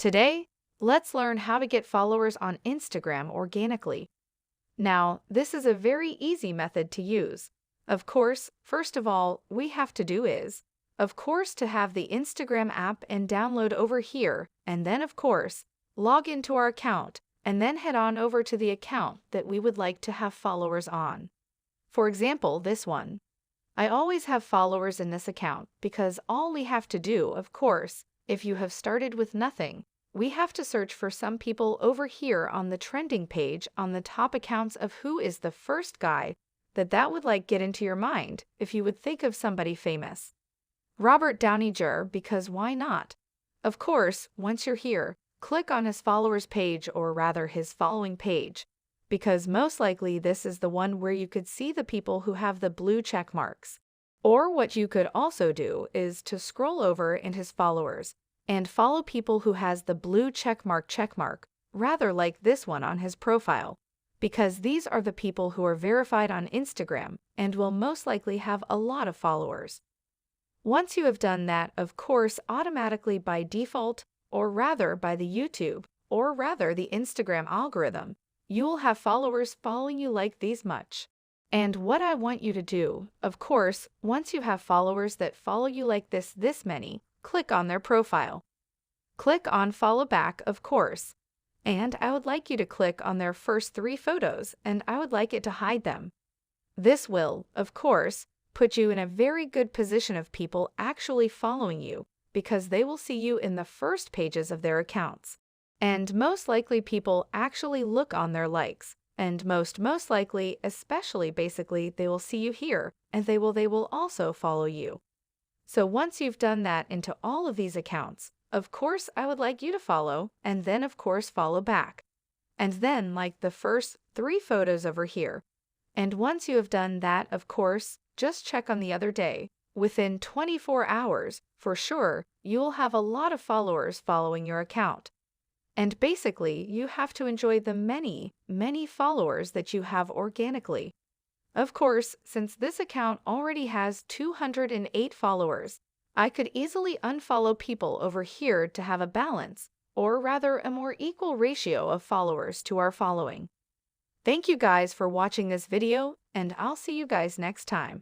Today, let's learn how to get followers on Instagram organically. Now, this is a very easy method to use. Of course, first of all, we have to do is, of course, to have the Instagram app and download over here, and then, of course, log into our account, and then head on over to the account that we would like to have followers on. For example, this one. I always have followers in this account because all we have to do, of course, if you have started with nothing, we have to search for some people over here on the trending page on the top accounts of who is the first guy that would like get into your mind if you would think of somebody famous. Robert Downey Jr., because why not? Of course, once you're here, click on his followers page, or rather his following page, because most likely this is the one where you could see the people who have the blue check marks. Or what you could also do is to scroll over in his followers and follow people who has the blue check mark, rather like this one on his profile, because these are the people who are verified on Instagram and will most likely have a lot of followers. Once you have done that, of course, automatically by default, or rather by the YouTube, or rather the Instagram algorithm, you will have followers following you like these much. And what I want you to do, of course, once you have followers that follow you like this many, click on their profile. Click on follow back, of course. And I would like you to click on their first 3 photos, and I would like it to hide them. This will, of course, put you in a very good position of people actually following you, because they will see you in the first pages of their accounts. And most likely people actually look on their likes, and most likely, especially basically, they will see you here, and they will also follow you. So once you've done that into all of these accounts, of course, I would like you to follow, and then of course follow back. And then like the first 3 photos over here. And once you have done that, of course, just check on the other day. Within 24 hours, for sure, you'll have a lot of followers following your account. And basically, you have to enjoy the many followers that you have organically. Of course, since this account already has 208 followers, I could easily unfollow people over here to have a balance, or rather a more equal ratio of followers to our following. Thank you guys for watching this video, and I'll see you guys next time.